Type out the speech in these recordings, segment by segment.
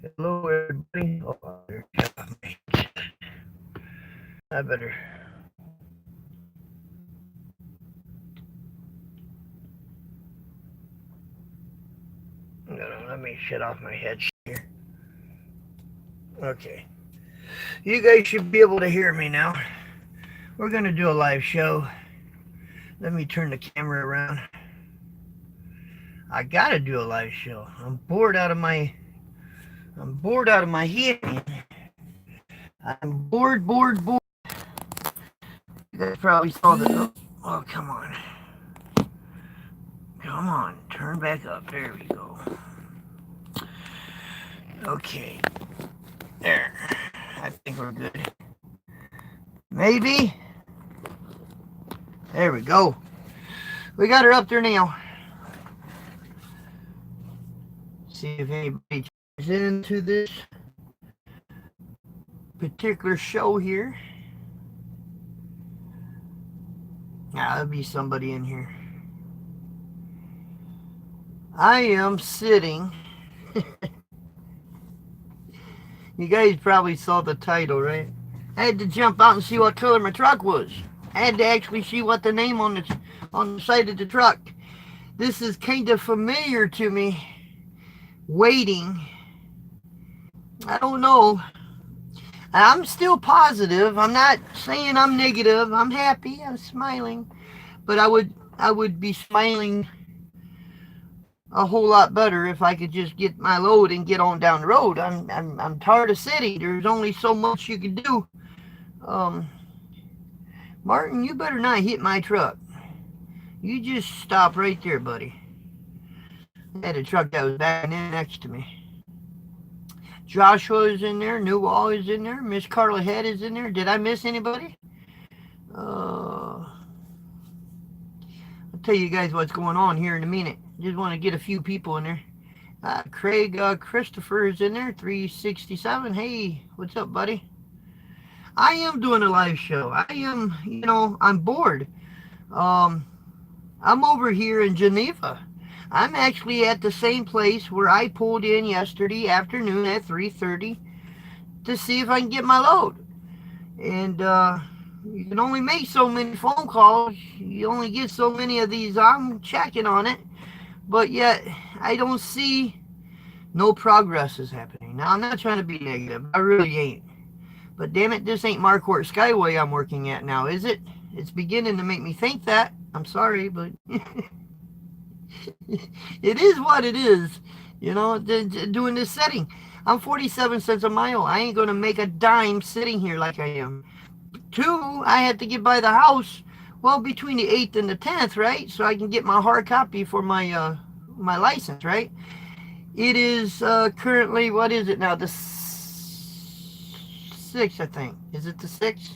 Hello, everybody. Oh, there, I better. No, let me shut off my headset here. Okay. You guys should be able to hear me now. We're going to do a live show. Let me turn the camera around. I got to do a live show. I'm bored out of my head. I'm bored. You guys probably saw the. Oh, come on. Come on. Turn back up. There we go. Okay. There. I think we're good. Maybe. There we go. We got her up there now. See if anybody tunes into this particular show here. Now, there'll be somebody in here. I am sitting. You guys probably saw the title, right? I had to jump out and see what color my truck was. I had to actually see what the name on the side of the truck. This is kind of familiar to me. Waiting. I don't know. I'm still positive. I'm not saying I'm negative. I'm happy. I'm smiling. But I would be smiling a whole lot better if I could just get my load and get on down the road. I'm tired of sitting. There's only so much you can do. Martin, you better not hit my truck. You just stop right there, buddy. I had a truck that was backing in next to me. Joshua is in there. Newell is in there. Miss Carla Head is in there. Did I miss anybody? I'll tell you guys what's going on here in a minute. Just want to get a few people in there. Craig Christopher is in there. 367. Hey, what's up, buddy? I am doing a live show. I am, I'm bored. I'm over here in Geneva. I'm actually at the same place where I pulled in yesterday afternoon at 3:30 to see if I can get my load. And you can only make so many phone calls. You only get so many of these. I'm checking on it. But yet, I don't see no progress is happening. Now, I'm not trying to be negative. I really ain't. But damn it, this ain't Marquardt Skyway I'm working at now, is it? It's beginning to make me think that. I'm sorry, but it is what it is. Doing this setting. I'm 47 cents a mile. I ain't going to make a dime sitting here like I am. Two, I had to get by the house, well, between the 8th and the 10th, right? So I can get my hard copy for my my license, right? It is currently, what is it now? The 6th, I think. Is it the 6th?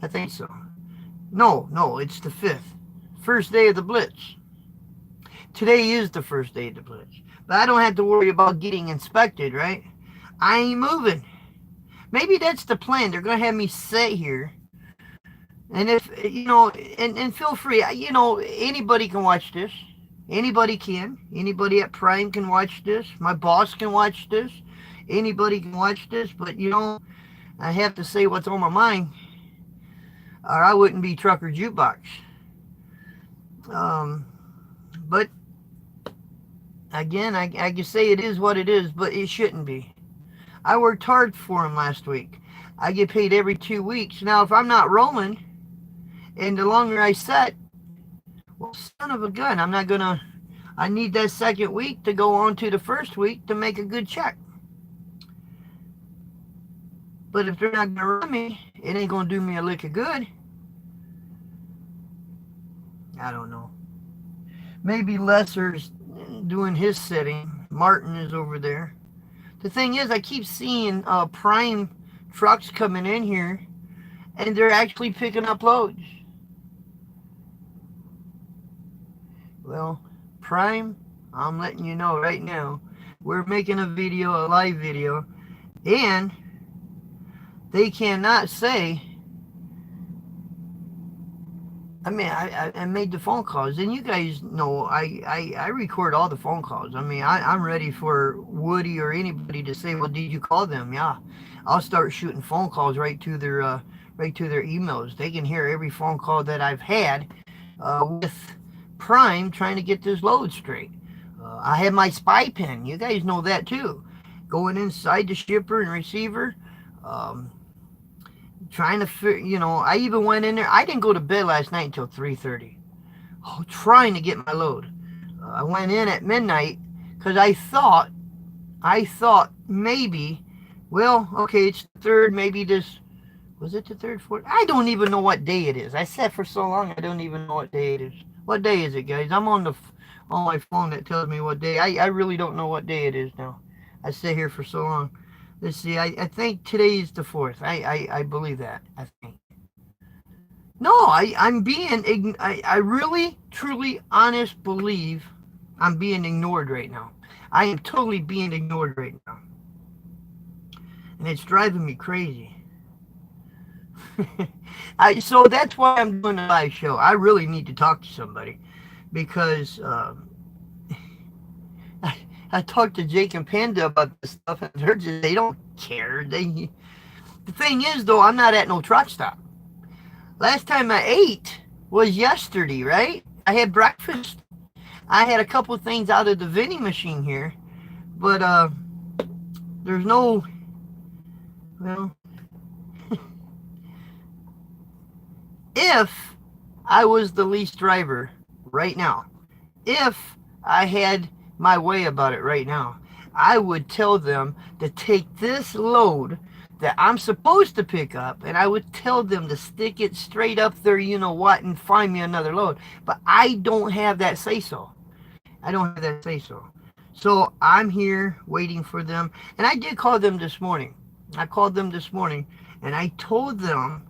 I think so. No, it's the 5th. First day of the Blitz. Today is the first day of the Blitz. But I don't have to worry about getting inspected, right? I ain't moving. Maybe that's the plan. They're going to have me sit here. And if, and feel free, anybody can watch this. Anybody can. Anybody at Prime can watch this. My boss can watch this. Anybody can watch this. But, I have to say what's on my mind. Or I wouldn't be Trucker Jukebox. But, again, I can say it is what it is, but it shouldn't be. I worked hard for him last week. I get paid every 2 weeks. Now, if I'm not rolling, and the longer I set, well, son of a gun, I need that second week to go on to the first week to make a good check. But if they're not going to run me, it ain't going to do me a lick of good. I don't know. Maybe Lesser's doing his setting. Martin is over there. The thing is, I keep seeing Prime trucks coming in here, and they're actually picking up loads. Well, Prime, I'm letting you know right now, we're making a live video, and they cannot say I mean, I made the phone calls, and you guys know I record all the phone calls. I mean, I'm ready for Woody or anybody to say, "Well, did you call them?" Yeah, I'll start shooting phone calls right to their emails. They can hear every phone call that I've had with Prime trying to get this load straight. I have my spy pen. You guys know that too. Going inside the shipper and receiver. Um, Trying to, I even went in there. I didn't go to bed last night until 3:30. Oh, trying to get my load. I went in at midnight because I thought maybe, well, okay, it's the third, maybe this, was it the third, fourth? I don't even know what day it is. I sat for so long, I don't even know what day it is. What day is it, guys? I'm on my phone that tells me what day. I really don't know what day it is now. I sit here for so long. Let's see. I think today is the 4th. I believe that. I think. No, I'm being. I really, truly, honest believe I'm being ignored right now. I am totally being ignored right now, and it's driving me crazy. So that's why I'm doing a live show. I really need to talk to somebody because. I talked to Jake and Panda about this stuff, and they don't care. The thing is, though, I'm not at no truck stop. Last time I ate was yesterday, right? I had breakfast. I had a couple of things out of the vending machine here, but there's no, well, if I was the least driver right now, if I had my way about it right now, I would tell them to take this load that I'm supposed to pick up, and I would tell them to stick it straight up there, you know what, and find me another load. But I don't have that say-so. I don't have that say-so. So I'm here waiting for them, and I did call them this morning. I called them this morning, and I told them,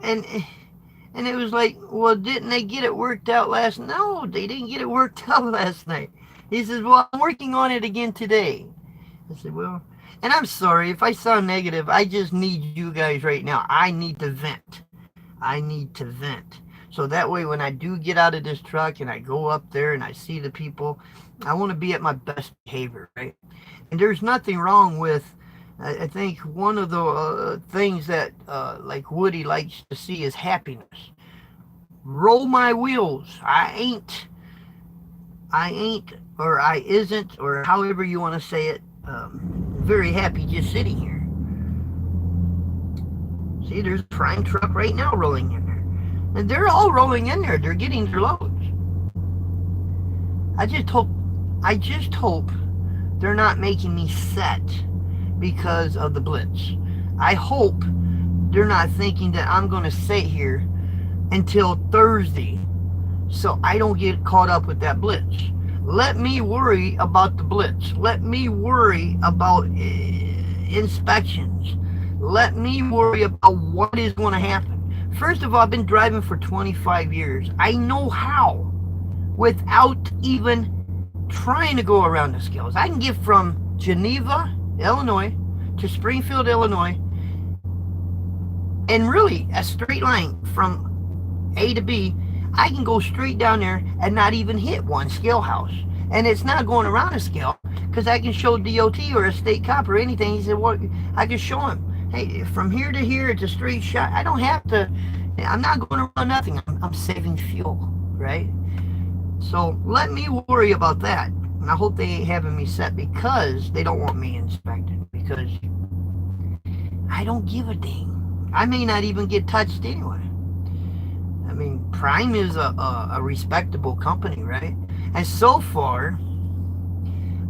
and it was like, well, didn't they get it worked out last night? No, they didn't get it worked out last night. He says, well, I'm working on it again today. I said, well, and I'm sorry if I sound negative. I just need you guys right now. I need to vent. I need to vent. So that way when I do get out of this truck and I go up there and I see the people, I want to be at my best behavior, right? And there's nothing wrong with, I think one of the things that like Woody likes to see is happiness. Roll my wheels. I ain't, or I isn't, or however you want to say it, very happy just sitting here. See, there's a Prime truck right now rolling in there. And they're all rolling in there. They're getting their loads. I just hope they're not making me set because of the blitz. I hope they're not thinking that I'm going to sit here until Thursday so I don't get caught up with that blitz. Let me worry about the blitz. Let me worry about inspections. Let me worry about what is going to happen. First of all, I've been driving for 25 years. I know how, without even trying to go around the scales. I can get from Geneva, Illinois, to Springfield, Illinois, and really a straight line from A to B. I can go straight down there and not even hit one scale house. And it's not going around a scale because I can show DOT or a state cop or anything. He said, well, I can show him, hey, from here to here, it's a straight shot. I don't have to, I'm not going around nothing. I'm saving fuel, right? So let me worry about that. And I hope they ain't having me set because they don't want me inspected, because I don't give a dang. I may not even get touched anyway. I mean, Prime is a respectable company, right? And so far,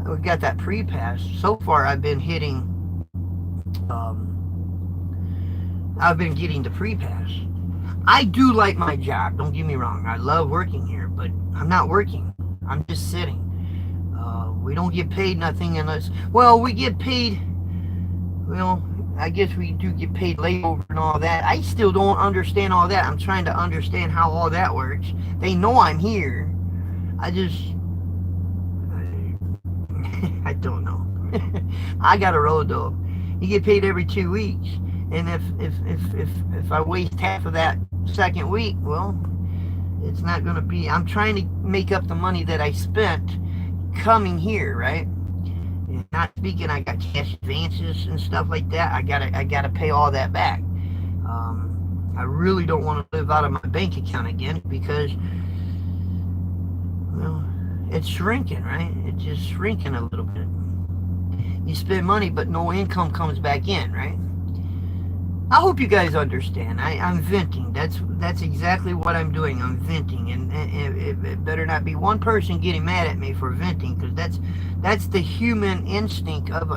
we got that pre-pass. So far, I've been hitting, I've been getting the pre-pass. I do like my job, don't get me wrong. I love working here, but I'm not working. I'm just sitting. We don't get paid nothing unless, well, we get paid, well, I guess we do get paid layover and all that. I still don't understand all that. I'm trying to understand how all that works. They know I'm here. I don't know. I got a road dog. You get paid every 2 weeks, and if I waste half of that second week, well, it's not going to be. I'm trying to make up the money that I spent coming here, right? And not speaking, I got cash advances and stuff like that. I gotta pay all that back. I really don't want to live out of my bank account again because, well, it's shrinking, right? It's just shrinking a little bit. You spend money, but no income comes back in, right? I hope you guys understand. I'm venting. That's exactly what I'm doing. I'm venting, and it better not be one person getting mad at me for venting, because that's the human instinct of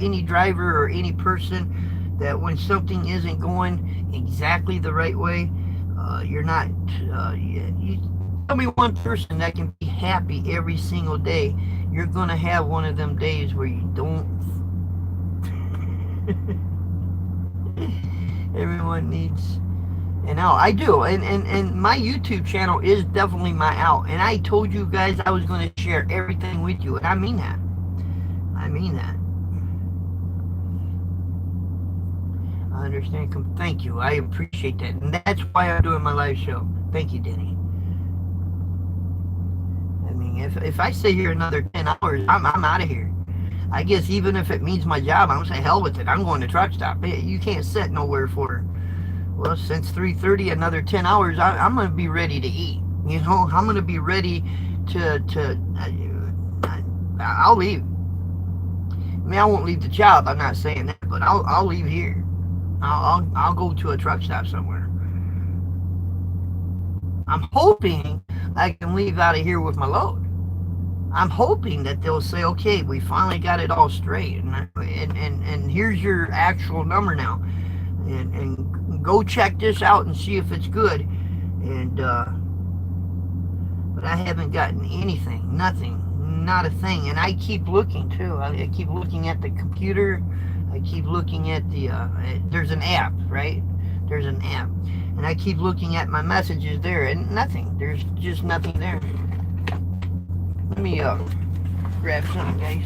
any driver or any person, that when something isn't going exactly the right way, you're not. You tell me one person that can be happy every single day. You're gonna have one of them days where you don't. Everyone needs an out. I do, and my YouTube channel is definitely my out. And I told you guys I was going to share everything with you, and I mean that. I mean that. I understand. Thank you. I appreciate that, and that's why I'm doing my live show. Thank you, Denny. I mean, if I stay here another 10 hours, I'm out of here. I guess even if it means my job, I'm going to say hell with it. I'm going to truck stop. You can't sit nowhere for, well, since 3:30, another 10 hours, I'm going to be ready to eat. You know, I'm going to be ready I'll leave. I mean, I won't leave the job. I'm not saying that, but I'll leave here. I'll go to a truck stop somewhere. I'm hoping I can leave out of here with my load. I'm hoping that they'll say, okay, we finally got it all straight, and here's your actual number now, and go check this out and see if it's good. And but I haven't gotten anything, nothing, not a thing. And I keep looking too. I keep looking at the computer. I keep looking at the there's an app, right? There's an app, and I keep looking at my messages there, and nothing. There's just nothing there. Let me grab something, guys.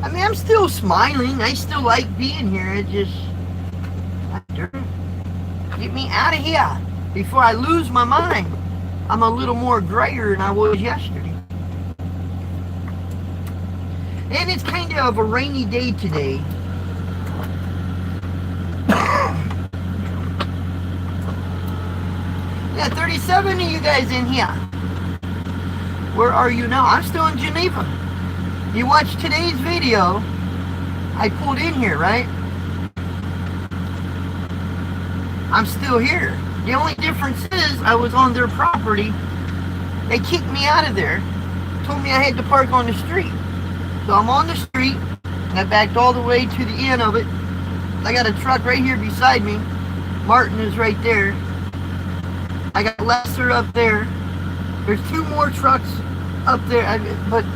I mean, I'm still smiling. I still like being here. It just, get me out of here before I lose my mind. I'm a little more grayer than I was yesterday. And it's kind of a rainy day today. Yeah, 37 of you guys in here. Where are you now? I'm still in Geneva. You watched today's video. I pulled in here, right? I'm still here. The only difference is I was on their property. They kicked me out of there. Told me I had to park on the street. So I'm on the street, and I backed all the way to the end of it. I got a truck right here beside me. Martin is right there. I got Lester up there. There's two more trucks up there, but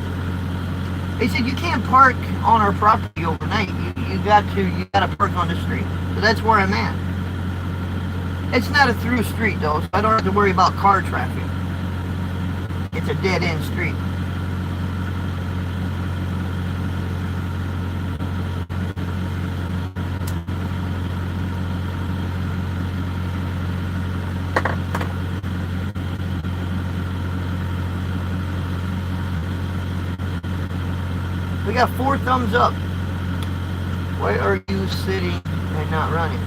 they said you can't park on our property overnight. You got to park on the street. So that's where I'm at. It's not a through street though, so I don't have to worry about car traffic. It's a dead end street. We got 4 thumbs up. Why are you sitting and not running?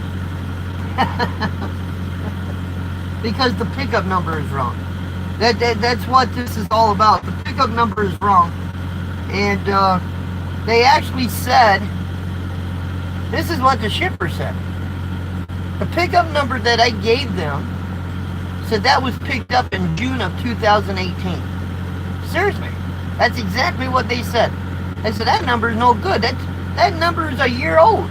Because the pickup number is wrong. That's what this is all about. The pickup number is wrong. And they actually said, this is what the shipper said. The pickup number that I gave them said that was picked up in June of 2018. Seriously. That's exactly what they said. I said, that number is no good. That number is a year old.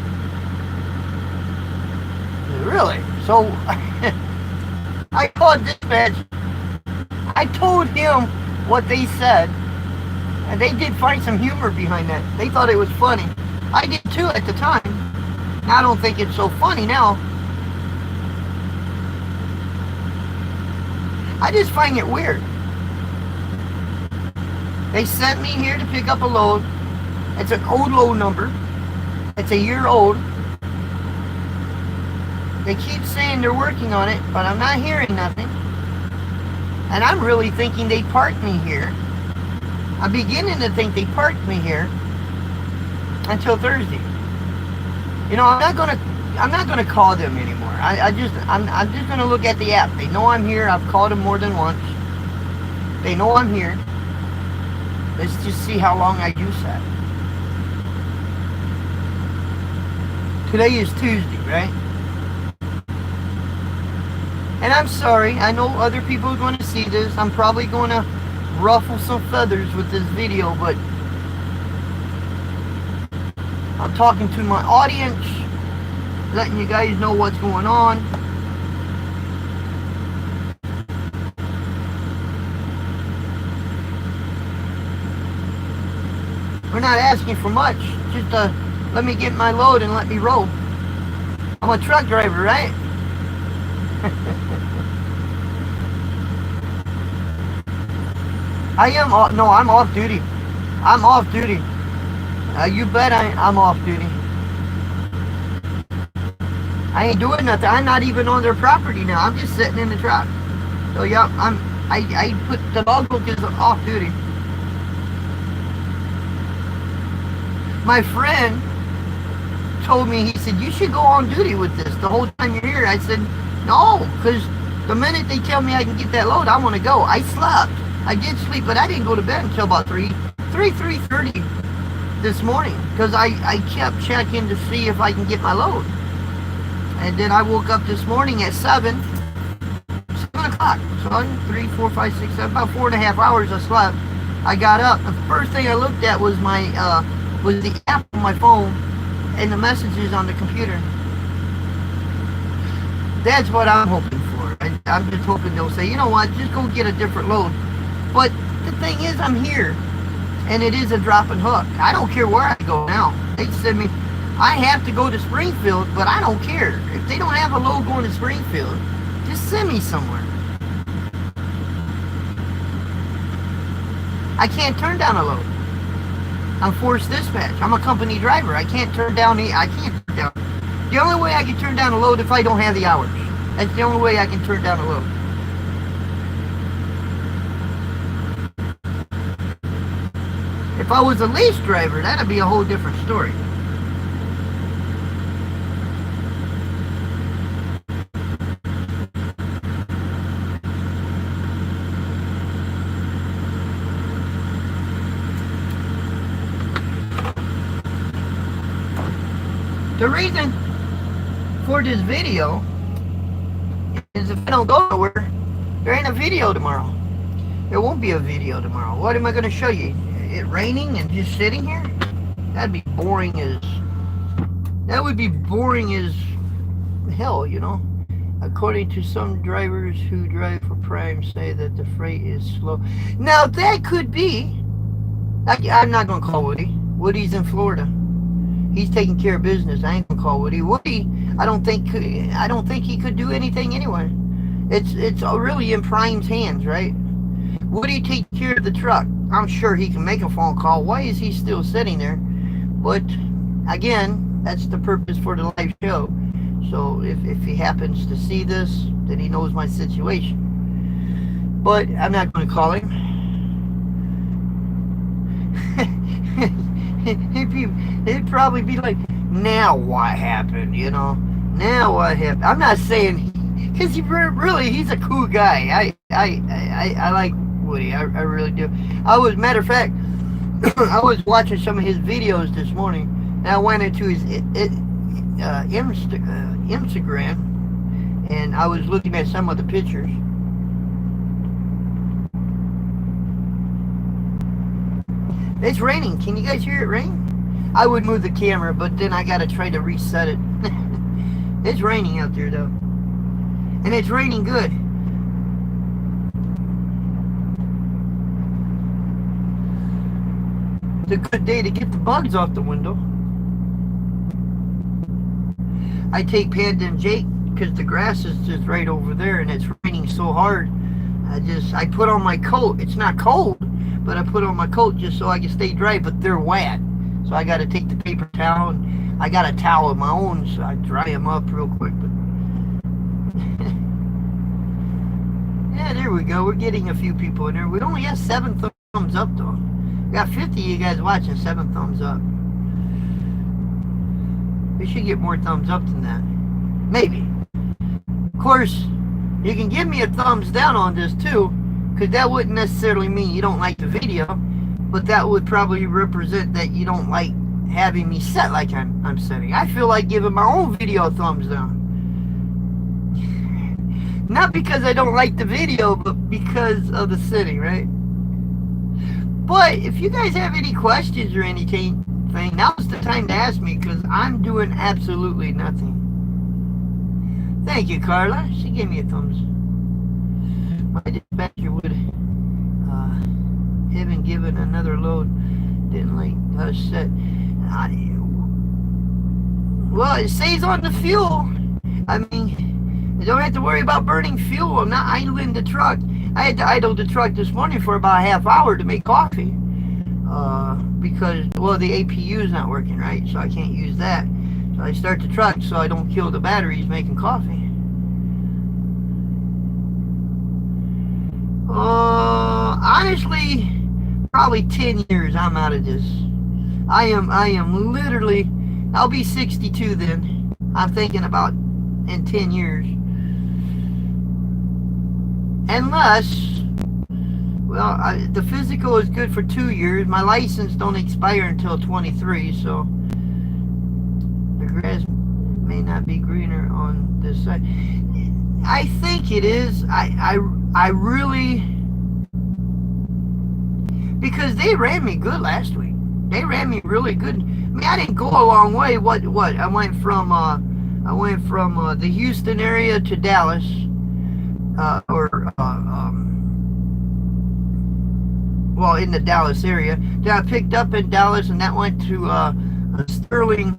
Really? So, I called dispatch. I told him what they said. And they did find some humor behind that. They thought it was funny. I did too at the time. I don't think it's so funny now. I just find it weird. They sent me here to pick up a load. It's an old load number. It's a year old. They keep saying they're working on it, but I'm not hearing nothing. And I'm really thinking they parked me here. I'm beginning to think they parked me here until Thursday. You know, I'm not gonna call them anymore. I'm just gonna look at the app. They know I'm here. I've called them more than once. They know I'm here. Let's just see how long I use that. Today is Tuesday, right? And I'm sorry, I know other people are going to see this. I'm probably going to ruffle some feathers with this video, but I'm talking to my audience, letting you guys know what's going on. We're not asking for much, just let me get my load and let me roll. I'm a truck driver, right? I'm off duty. I'm off duty. You bet I'm off duty. I ain't doing nothing. I'm not even on their property now. I'm just sitting in the truck. So yeah, I put the logbook as off duty. My friend told me, he said, you should go on duty with this the whole time you're here. I said, no, because the minute they tell me I can get that load, I want to go. I slept. I did sleep, but I didn't go to bed until about 3:30 this morning, because I kept checking to see if I can get my load. And then I woke up this morning at 7 o'clock. So 3, 4, 5, 6, 7, about 4.5 hours I slept. I got up. The first thing I looked at was was the app on my phone and the messages on the computer. That's what I'm hoping for. I'm just hoping they'll say, you know what, just go get a different load. But the thing is, I'm here, and it is a drop and hook. I don't care where I go now. They send me, I have to go to Springfield, but I don't care. If they don't have a load going to Springfield, just send me somewhere. I can't turn down a load. I'm forced dispatch. I'm a company driver. I can't turn down the only way I can turn down a load if I don't have the hours. That's the only way I can turn down a load. If I was a lease driver, that'd be a whole different story. The reason for this video is if I don't go nowhere, there ain't a video tomorrow. There won't be a video tomorrow. What am I going to show you? It raining and just sitting here? That would be boring as hell, you know. According to some drivers who drive for Prime say that the freight is slow. Now that could be. I'm not going to call Woody. Woody's in Florida. He's taking care of business. I ain't gonna call Woody. Woody, I don't think he could do anything anyway. It's really in Prime's hands, right? Woody takes care of the truck. I'm sure he can make a phone call. Why is he still sitting there? But again, that's the purpose for the live show. So if he happens to see this, then he knows my situation. But I'm not gonna call him. He'd probably be like, now what happened, you know? Now what happened? I'm not saying, because he's a cool guy. I like Woody. I really do. Matter of fact, I was watching some of his videos this morning, and I went into his Instagram, and I was looking at some of the pictures. It's raining. Can you guys hear it rain? I would move the camera, but then I gotta try to reset it. It's raining out there though. And it's raining good. It's a good day to get the bugs off the window. I take Panda and Jake because the grass is just right over there and it's raining so hard. I put on my coat. It's not cold, but I put on my coat just so I can stay dry, but they're wet. So I got to take the paper towel, and I got a towel of my own, so I dry them up real quick. But yeah, there we go. We're getting a few people in there. We only have 7 thumbs up, though. We got 50 of you guys watching, 7 thumbs up. We should get more thumbs up than that. Maybe. Of course, you can give me a thumbs down on this, too, because that wouldn't necessarily mean you don't like the video, but that would probably represent that you don't like having me set like I'm setting. I feel like giving my own video a thumbs down. Not because I don't like the video, but because of the setting, right? But if you guys have any questions or anything, now's the time to ask me, because I'm doing absolutely nothing. Thank you, Carla. She gave me a thumbs. My dispatcher would haven't given another load. Didn't like us set. Well, it saves on the fuel. I mean, I don't have to worry about burning fuel. I'm not idling the truck. I had to idle the truck this morning for about a half hour to make coffee. Because, well, the APU is not working right, so I can't use that. So I start the truck so I don't kill the batteries making coffee. Honestly, probably 10 years I'm out of this. I am literally, I'll be 62 then. I'm thinking about in 10 years. Unless, well, the physical is good for 2 years. My license don't expire until 23, so the grass may not be greener on this side. I think it is. I really, because they ran me good last week. They ran me really good. I mean, I didn't go a long way. What? I went from the Houston area to Dallas, well, in the Dallas area. Then I picked up in Dallas, and that went to Sterling,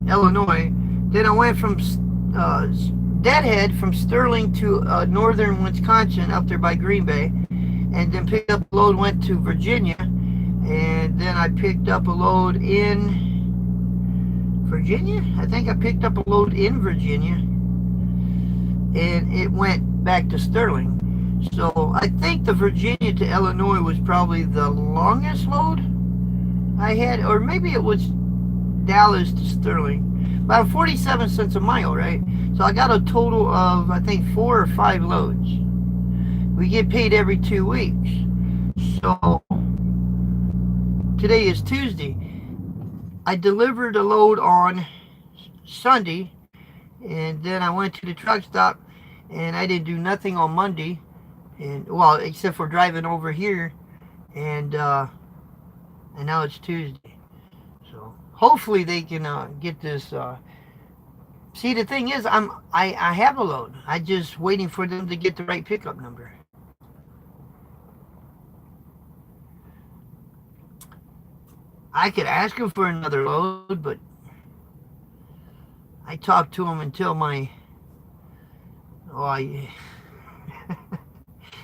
Illinois. Then I went from Deadhead from Sterling to northern Wisconsin, up there by Green Bay, and then picked up a load, went to Virginia, and then I picked up a load in Virginia. I think I picked up a load in Virginia, and it went back to Sterling. So I think the Virginia to Illinois was probably the longest load I had, or maybe it was Dallas to Sterling. About 47 cents a mile, right? So I got a total of, I think, 4 or 5 loads. We get paid every 2 weeks. So today is Tuesday. I delivered a load on Sunday, and then I went to the truck stop, and I didn't do nothing on Monday, and well, except for driving over here, and now it's Tuesday. So hopefully they can get this. See, the thing is, I have a load. I'm just waiting for them to get the right pickup number. I could ask them for another load, but I talked to them until my...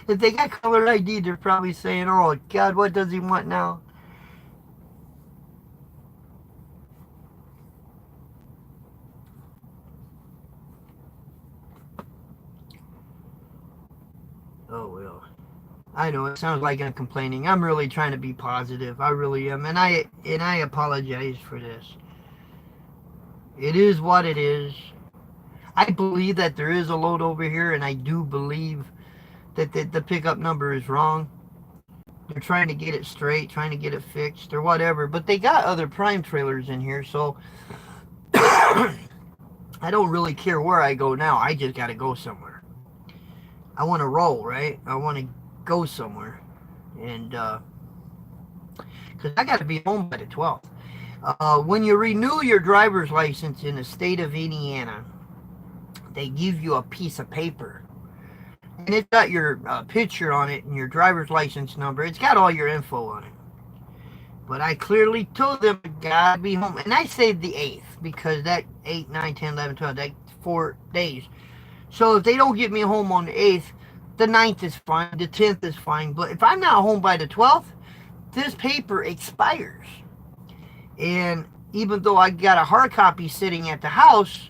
If they got color ID, they're probably saying, oh, God, what does he want now? Oh, well. I know it sounds like I'm complaining. I'm really trying to be positive. I really am. And I apologize for this. It is what it is. I believe that there is a load over here, and I do believe that the pickup number is wrong. They're trying to get it straight, trying to get it fixed or whatever. But they got other prime trailers in here, so I don't really care where I go now. I just got to go somewhere. I want to roll, right? I want to go somewhere. And because I got to be home by the 12th. When you renew your driver's license in the state of Indiana, they give you a piece of paper. And it's got your picture on it and your driver's license number. It's got all your info on it. But I clearly told them I gotta be home. And I saved the 8th because that 8, 9, 10, 11, 12, that's 4 days. So if they don't get me home on the 8th, The 9th is fine. The 10th is fine. But if I'm not home by the 12th, this paper expires. And even though I got a hard copy sitting at the house,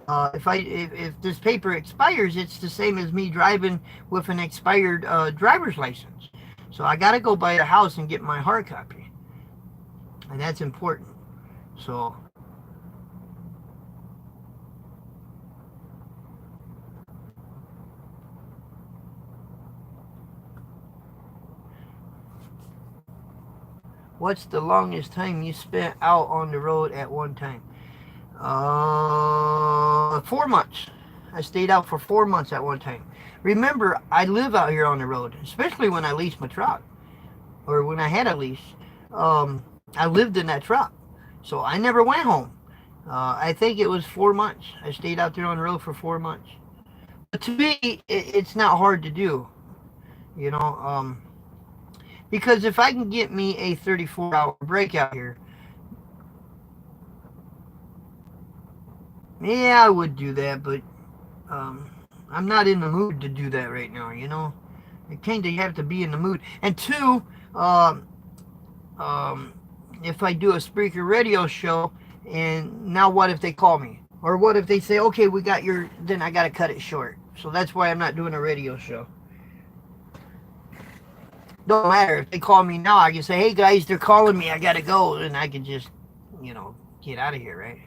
if this paper expires, it's the same as me driving with an expired driver's license. So I got to go by the house and get my hard copy, and that's important. So what's the longest time you spent out on the road at one time? 4 months. I stayed out for 4 months at one time. Remember, I live out here on the road, especially when I leased my truck, or when I had a lease. I lived in that truck, so I never went home. I think it was 4 months. I stayed out there on the road for 4 months. But to me, it's not hard to do, you know, because if I can get me a 34-hour break out here, yeah, I would do that, but I'm not in the mood to do that right now, you know. I kind of have to be in the mood. And two, if I do a Spreaker radio show, and now what if they call me? Or what if they say, okay, we got your, then I got to cut it short. So that's why I'm not doing a radio show. Don't matter. If they call me now, I can say, hey guys, they're calling me, I got to go. And I can just, you know, get out of here, right?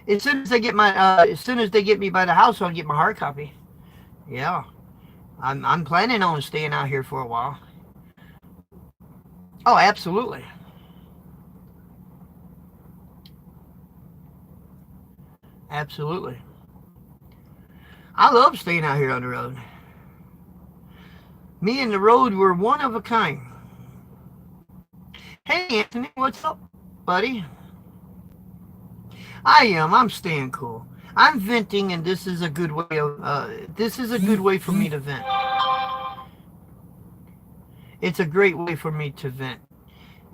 As soon as they get as soon as they get me by the house, I'll get my hard copy. Yeah, I'm planning on staying out here for a while. Oh, absolutely. Absolutely. I love staying out here on the road. Me and the road were one of a kind. Hey, Anthony, what's up, buddy? I'm staying cool. I'm venting, and this is a good way for me to vent. It's a great way for me to vent,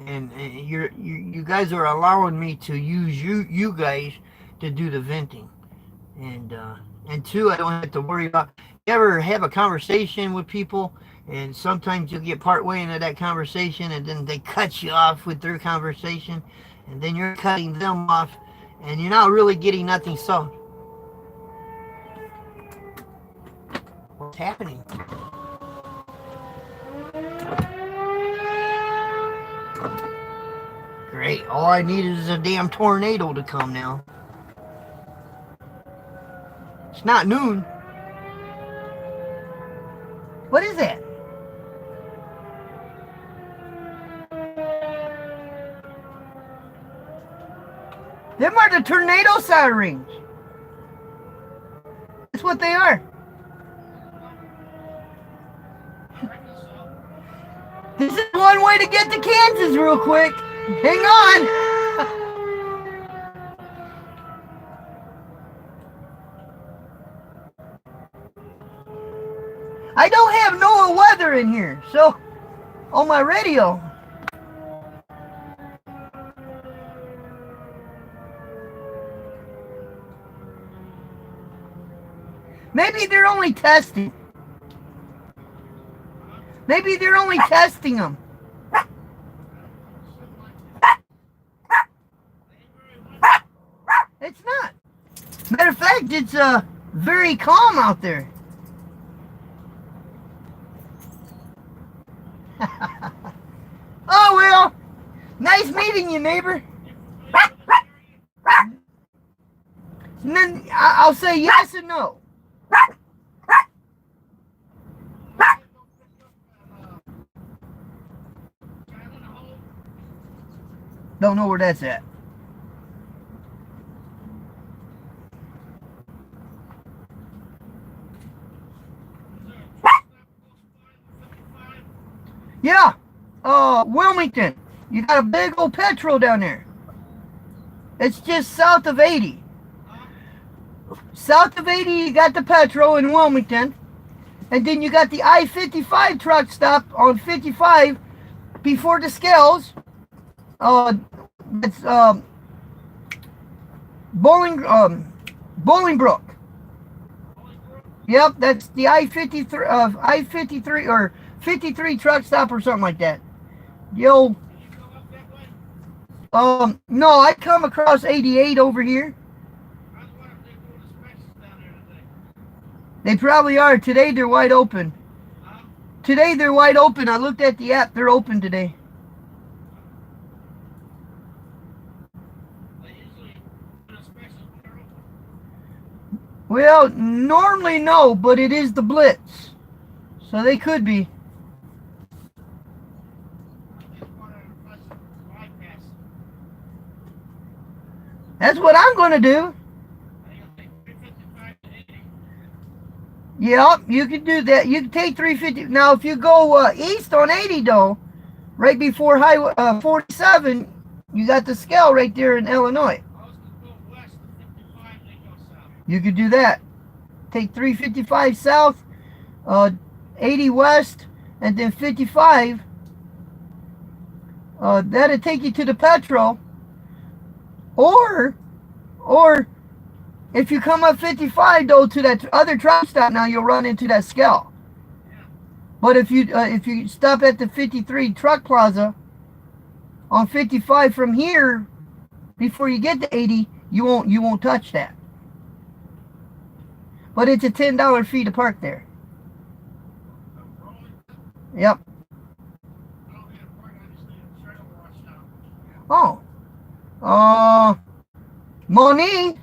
and you guys are allowing me to use you guys to do the venting, and two, I don't have to worry about. You ever have a conversation with people, and sometimes you'll get part way into that conversation, and then they cut you off with their conversation, and then you're cutting them off, and you're not really getting nothing. So what's happening? Great. All I need is a damn tornado to come now. It's not noon. What is that? Them are the tornado sirens. That's what they are. This is one way to get to Kansas real quick. Hang on. I don't have NOAA weather in here, so on my radio. Maybe they're only testing. Maybe they're only testing them. It's not. Matter of fact, it's very calm out there. Oh well, nice meeting you, neighbor. And then I'll say yes and no. Don't know where that's at. Yeah, Wilmington. You got a big old petrol down there. It's just south of 80. South of 80, you got the petrol in Wilmington. And then you got the I-55 truck stop on 55 before the Scales. It's Bolingbrook. Yep, that's the I-53, I-53 or 53 truck stop or something like that. Yo, no, I come across 88 over here. They probably are. Today they're wide open. Today they're wide open. I looked at the app. They're open today. Well, normally no, but it is the Blitz. So they could be. That's what I'm going to do. Yep, you can do that. You can take 350. Now, if you go east on 80, though, right before Highway 47, you got the scale right there in Illinois. You could do that. Take 355 south, 80 west, and then 55. That'll take you to the Petro. Or if you come up 55 though to that other truck stop, now you'll run into that scale. But if you stop at the 53 truck plaza on 55 from here before you get to 80, you won't touch that. But it's a $10 fee to park there. Yep. Oh. Moni,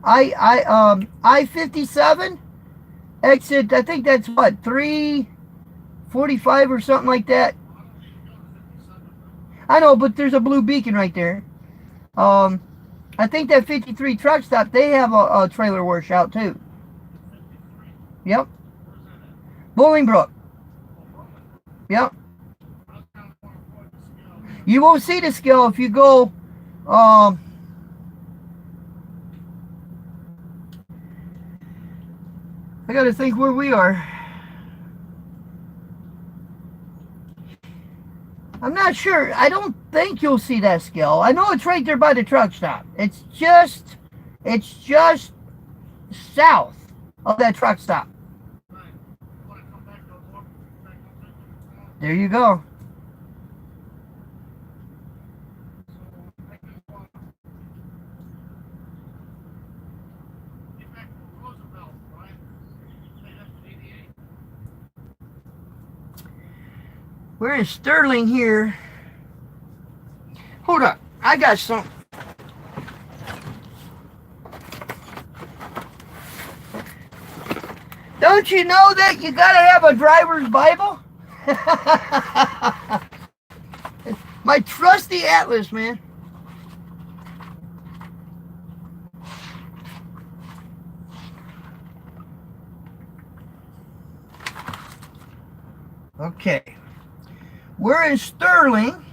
I-57 exit. I think that's what 345 or something like that. I know, but there's a blue beacon right there. I think that 53 truck stop, they have a trailer washout too. Yep. Bolingbrook. Yep. You won't see the scale if you go. I got to think where we are. I'm not sure. I don't think you'll see that scale. I know it's right there by the truck stop. It's just south of that truck stop. There you go. We're in Sterling here. Hold up. I got some. Don't you know that you gotta have a driver's Bible? My trusty atlas, man. Okay. We're in Sterling.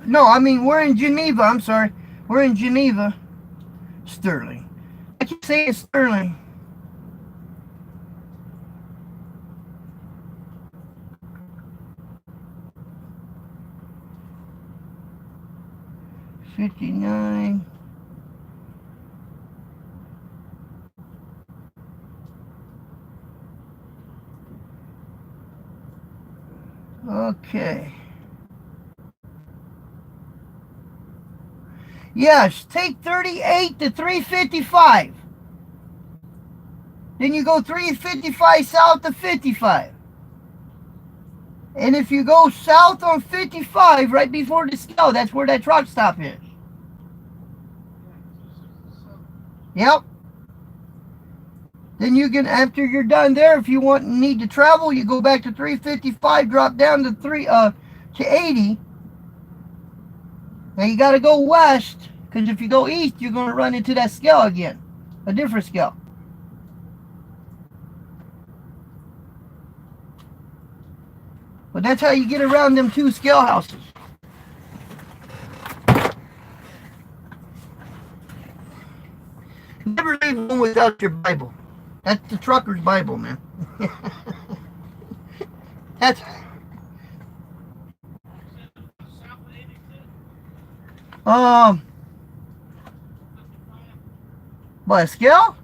No, I mean, we're in Geneva. I'm sorry. We're in Geneva. Sterling. I keep saying Sterling. $59. Okay. Yes, take 38 to 355. Then you go 355 south to 55. And if you go south on 55, right before the scale, that's where that truck stop is. Yep. Then you can, after you're done there, if you need to travel, you go back to 355, drop down to 80. Now you got to go west, because if you go east, you're going to run into that scale again, a different scale. But that's how you get around them two scale houses. Never leave home without your Bible. That's the trucker's Bible, man. Um, what, scale?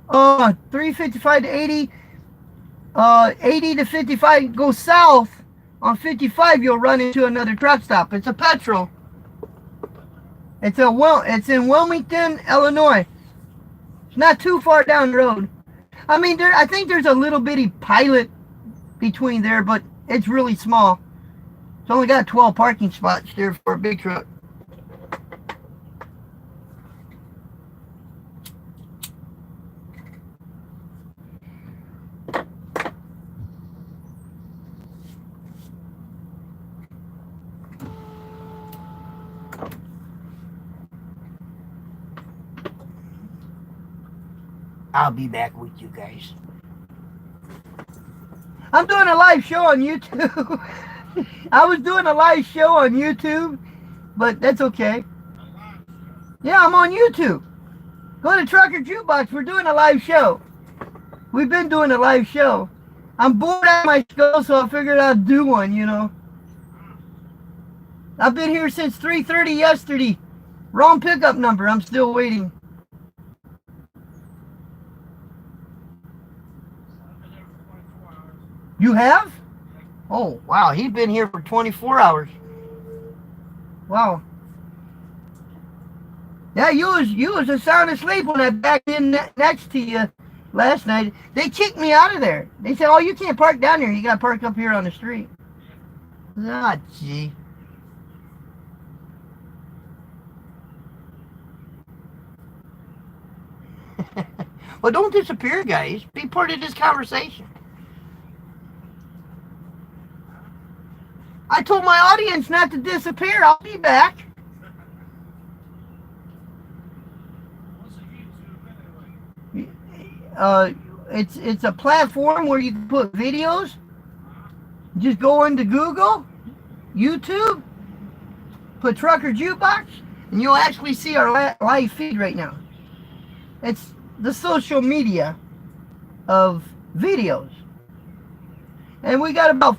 355 to 80. 80 to 55, go south. On 55, you'll run into another truck stop. It's a petrol. It's in Wilmington, Illinois. It's not too far down the road. I mean, I think there's a little bitty pilot between there, but it's really small. It's only got 12 parking spots there for a big truck. I'll be back with you guys. I'm doing a live show on YouTube. I was doing a live show on YouTube, but that's okay. Yeah, I'm on YouTube. Go to Trucker Jukebox. We're doing a live show. We've been doing a live show. I'm bored out of my skull, so I figured I'd do one, you know. I've been here since 3:30 yesterday. Wrong pickup number. I'm still waiting. You have? Oh, wow. He's been here for 24 hours. Wow. Yeah, you was sound asleep when I backed in next to you last night. They kicked me out of there. They said, oh, you can't park down there. You got to park up here on the street. Ah, gee. Well, don't disappear, guys. Be part of this conversation. I told my audience not to disappear. I'll be back. It's a platform where you can put videos. Just go into Google, YouTube, put Trucker Jukebox, and you'll actually see our live feed right now. It's the social media of videos. And we got about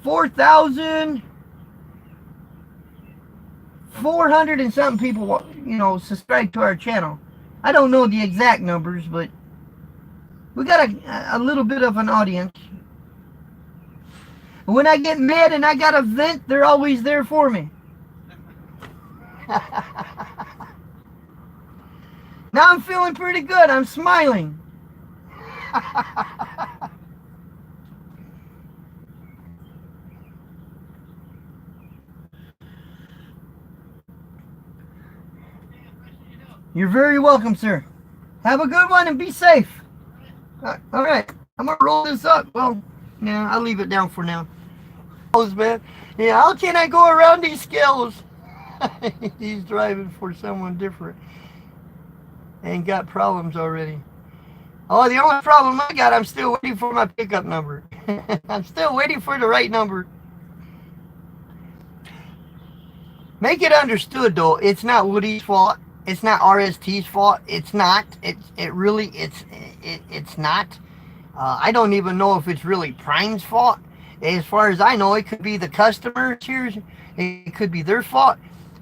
4,400 and something people, you know, subscribe to our channel. I don't know the exact numbers, but we got a little bit of an audience. When I get mad and I got a vent, they're always there for me. Now I'm feeling pretty good. I'm smiling. You're very welcome, sir. Have a good one and be safe. All right. I'm going to roll this up. Well, yeah, I'll leave it down for now. Man. Yeah, how can I go around these scales? He's driving for someone different. And got problems already. Oh, the only problem I got, I'm still waiting for my pickup number. I'm still waiting for the right number. Make it understood, though. It's not Woody's fault. It's not RST's fault. It's not. It's not. I don't even know if it's really Prime's fault. As far as I know, it could be the customers here. It could be their fault.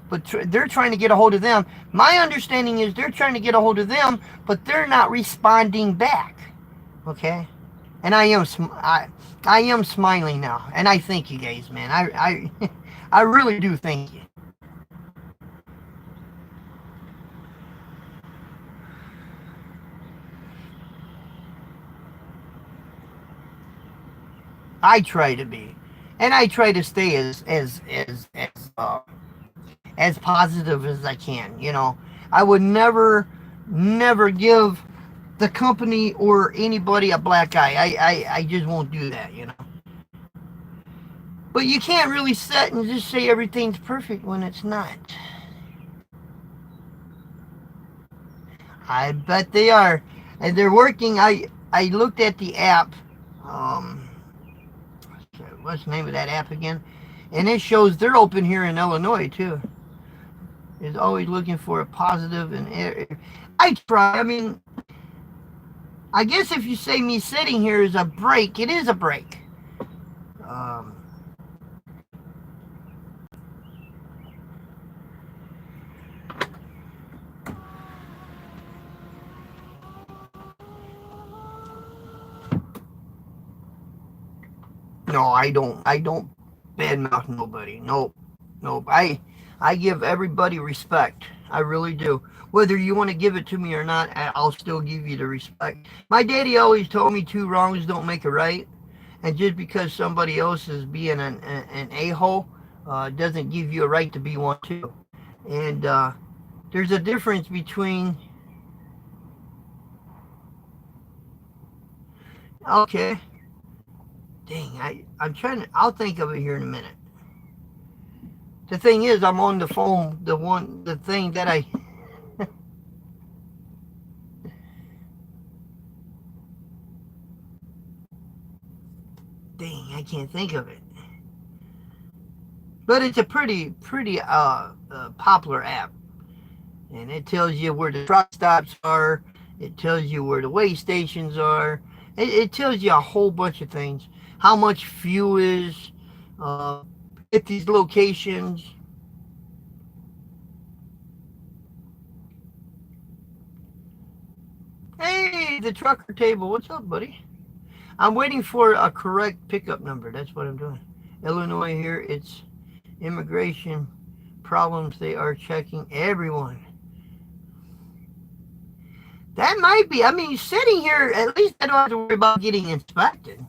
But they're trying to get a hold of them. My understanding is they're trying to get a hold of them, but they're not responding back. Okay? And I am smiling now. And I thank you guys, man. I really do thank you. I try to be, and I try to stay as positive as I can. You know, I would never give the company or anybody a black eye. I just won't do that. You know. But you can't really sit and just say everything's perfect when it's not. I bet they are, and they're working. I looked at the app. What's the name of that app again? And it shows they're open here in Illinois too. It's always looking for a positive, and I try. I mean, I guess if you say me sitting here is a break, it is a break. No, I don't. I don't badmouth nobody. Nope. Nope. I give everybody respect. I really do. Whether you want to give it to me or not, I'll still give you the respect. My daddy always told me two wrongs don't make a right, and just because somebody else is being an a-hole doesn't give you a right to be one too. And there's a difference between. Okay. Dang, I'm trying to. I'll think of it here in a minute. The thing is, I'm on the phone. The thing that I. Dang, I can't think of it. But it's a pretty popular app, and it tells you where the truck stops are. It tells you where the way stations are. It tells you a whole bunch of things. How much fuel is uh, at these locations. Hey, the trucker table. What's up, buddy? I'm waiting for a correct pickup number. That's what I'm doing. Illinois here. It's immigration problems. They are checking everyone. That might be. I mean, sitting here, at least I don't have to worry about getting inspected.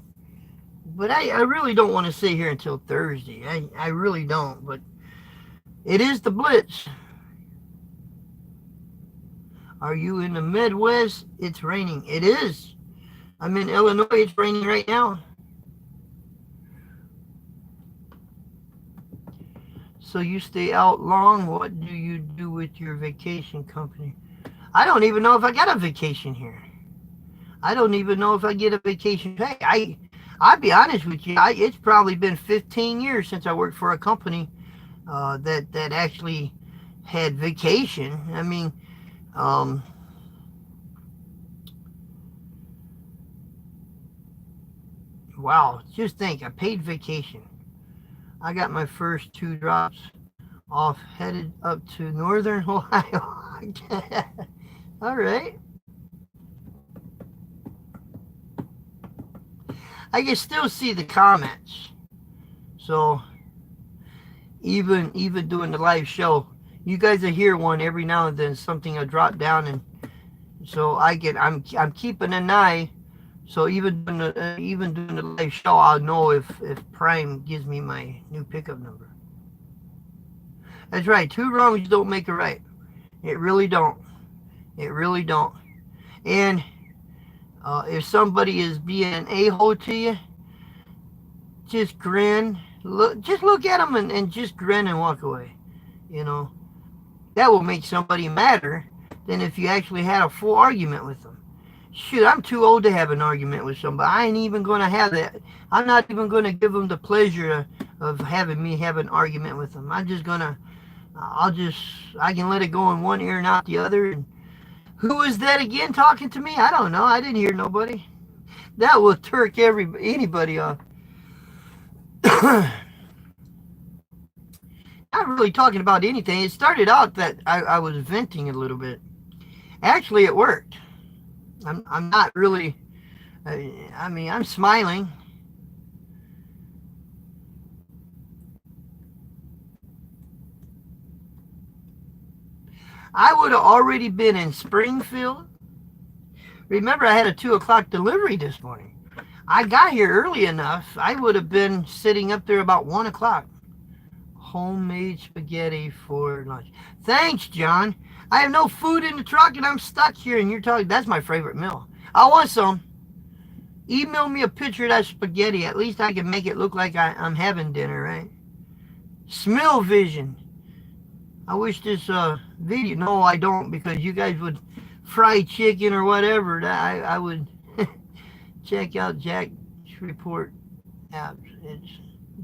But I really don't want to sit here until Thursday. I really don't. But it is the Blitz. Are you in the Midwest? It's raining. It is. I'm in Illinois. It's raining right now. So you stay out long. What do you do with your vacation company? I don't even know if I got a vacation here. I don't even know if I get a vacation pay. I'll be honest with you. It's probably been 15 years since I worked for a company that actually had vacation. I mean, wow. Just think, I paid vacation. I got my first two drops off, headed up to northern Ohio. All right. I can still see the comments. So even doing the live show, you guys will hear one every now and then. Something will drop down, and so I'm keeping an eye. So even doing the live show, I'll know if Prime gives me my new pickup number. That's right. Two wrongs don't make a right. It really don't. It really don't. And if somebody is being an a-hole to you, just grin. Just look at them and just grin and walk away. You know, that will make somebody madder than if you actually had a full argument with them. Shoot, I'm too old to have an argument with somebody. I ain't even going to have that. I'm not even going to give them the pleasure of having me have an argument with them. I can let it go in one ear and out the other. And who is that again talking to me? I don't know. I didn't hear nobody. That will turk anybody off. Not really talking about anything. It started out that I was venting a little bit. Actually, it worked. I'm not really. I mean, I'm smiling. I would have already been in Springfield. Remember, I had a 2 o'clock delivery this morning. I got here early enough. I would have been sitting up there about 1 o'clock. Homemade spaghetti for lunch. Thanks, John. I have no food in the truck and I'm stuck here, and you're talking. That's my favorite meal. I want some. Email me a picture of that spaghetti. At least I can make it look like I'm having dinner, right? Smell vision. I wish this video. No, I don't, because you guys would fry chicken or whatever. I would check out Jack's report apps. It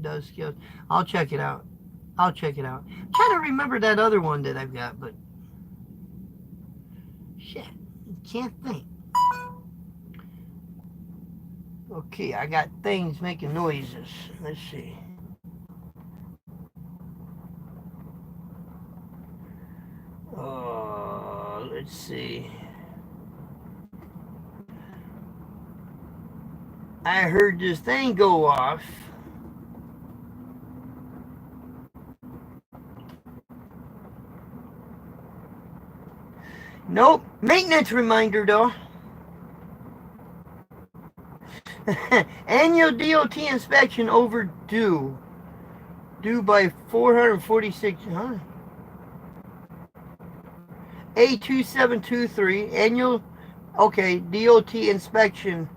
does skills. I'll check it out. I'm trying to remember that other one that I've got, but shit, can't think. Okay, I got things making noises. Let's see. Let's see. I heard this thing go off. Nope. Maintenance reminder though. Annual DOT inspection overdue. Due by 446. Huh? A2723 annual. Okay, DOT inspection.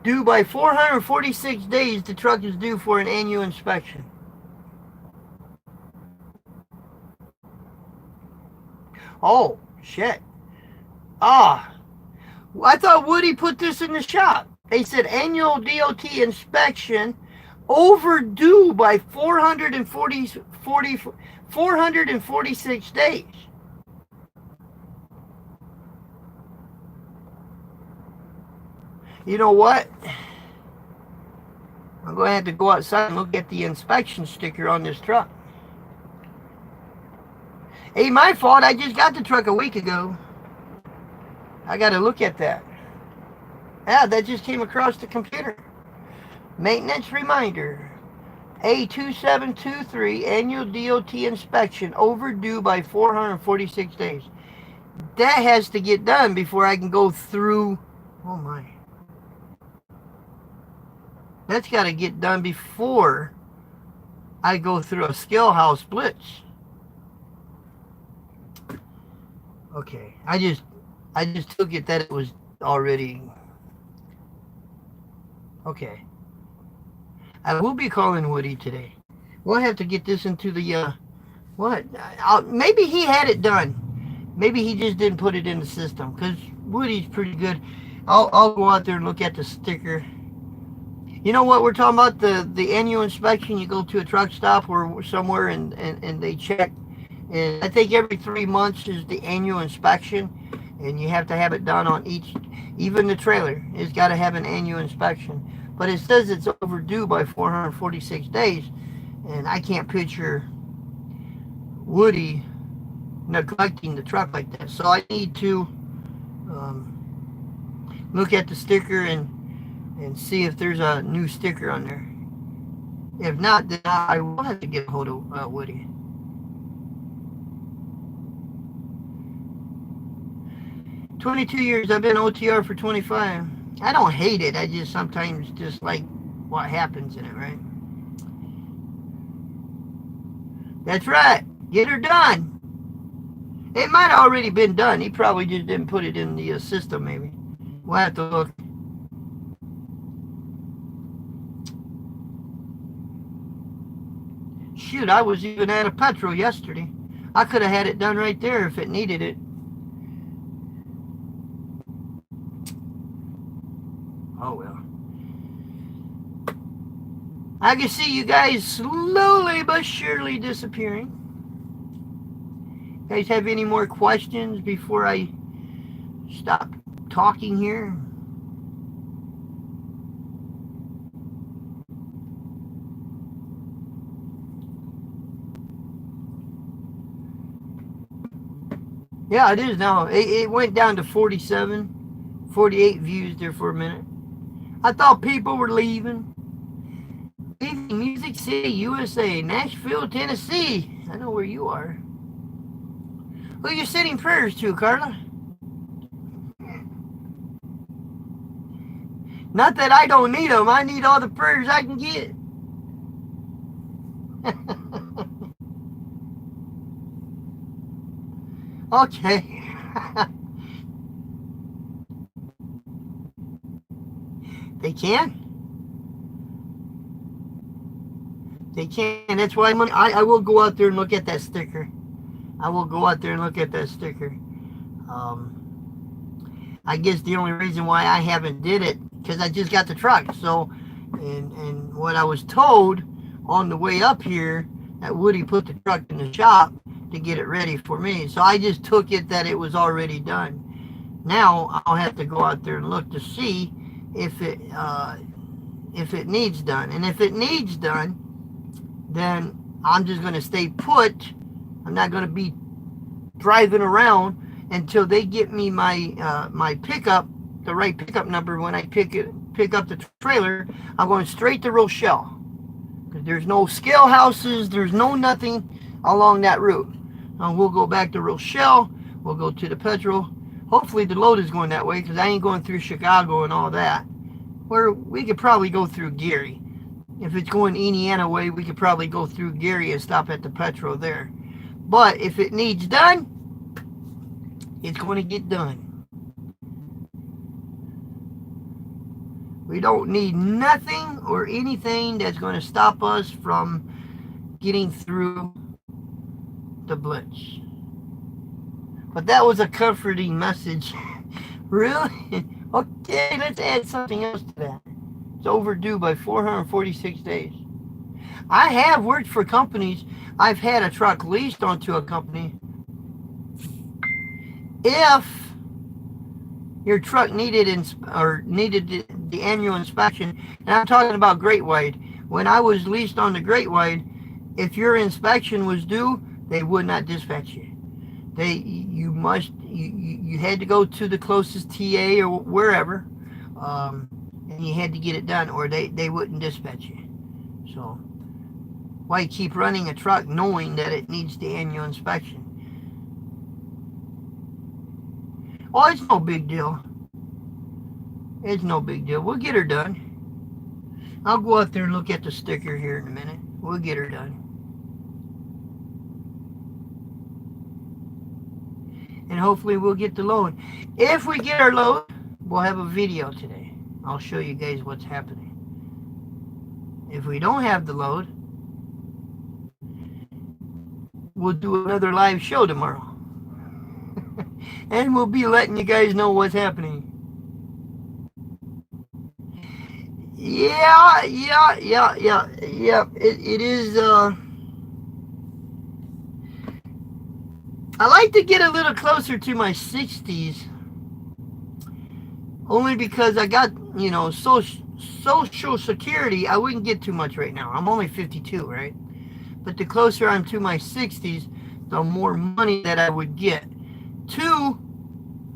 Due by 446 days, the truck is due for an annual inspection. Oh, shit. Ah, I thought Woody put this in the shop. They said annual DOT inspection overdue by 446 days. You know what? I'm going to have to go outside and look at the inspection sticker on this truck. Ain't my fault. I just got the truck a week ago. I got to look at that. Yeah, that just came across the computer. Maintenance reminder. A2723 annual DOT inspection overdue by 446 days. That has to get done before I can go through. Oh my. That's got to get done before I go through a scale house blitz. Okay, I just took it that it was already. Okay. I will be calling Woody today. We'll have to get this into the, what? Maybe he had it done. Maybe he just didn't put it in the system, because Woody's pretty good. I'll go out there and look at the sticker. You know what we're talking about? The annual inspection. You go to a truck stop or somewhere and they check. And I think every 3 months is the annual inspection. And you have to have it done on each, even the trailer. It's got to have an annual inspection. But it says it's overdue by 446 days. And I can't picture Woody neglecting the truck like that. So I need to look at the sticker and see if there's a new sticker on there. If not, then I will have to get a hold of Woody. "22 years. I've been OTR for 25. I don't hate it. I just sometimes just like what happens in it, right? That's right. Get her done. It might have already been done. He probably just didn't put it in the system, maybe. We'll have to look. Shoot, I was even out of petrol yesterday. I could have had it done right there if it needed it. Oh well. I can see you guys slowly but surely disappearing. You guys have any more questions before I stop talking here? Yeah, it is now. It went down to 47, 48 views there for a minute. I thought people were leaving. Leaving Music City, USA, Nashville, Tennessee. I know where you are. Who are you sending prayers to, Carla? Not that I don't need them. I need all the prayers I can get. Okay. They can. They can. That's why I will go out there and look at that sticker. I will go out there and look at that sticker. I guess the only reason why I haven't did it, because I just got the truck. So, and what I was told on the way up here, that Woody put the truck in the shop to get it ready for me. So I just took it that it was already done. Now I'll have to go out there and look to see if it needs done. And if it needs done, then I'm just going to stay put. I'm not going to be driving around until they get me my my pickup, the right pickup number. When I pick up the trailer, I'm going straight to Rochelle. Because there's no scale houses, there's no nothing. along that route. We'll go back to Rochelle. We'll go to the Petrol. Hopefully the load is going that way, because I ain't going through Chicago and all that. Where we could probably go through Gary. If it's going Indiana way, we could probably go through Gary and stop at the Petrol there. But if it needs done, it's going to get done. We don't need nothing or anything that's going to stop us from getting through the blitz. But that was a comforting message. Really? Okay, let's add something else to that. It's overdue by 446 days. I have worked for companies. I've had a truck leased onto a company. If your truck needed the annual inspection, and I'm talking about Great Wide. When I was leased on the Great Wide, if your inspection was due, they would not dispatch you. You had to go to the closest TA or wherever, and you had to get it done, or they wouldn't dispatch you. So why keep running a truck knowing that it needs the annual inspection? Oh, it's no big deal. It's no big deal. We'll get her done. I'll go out there and look at the sticker here in a minute. We'll get her done. And hopefully we'll get the load. If we get our load, we'll have a video today. I'll show you guys what's happening. If we don't have the load, we'll do another live show tomorrow. And we'll be letting you guys know what's happening. Yeah. It is, I like to get a little closer to my 60s. Only because I got, Social Security, I wouldn't get too much right now. I'm only 52, right? But the closer I'm to my 60s, the more money that I would get. Two,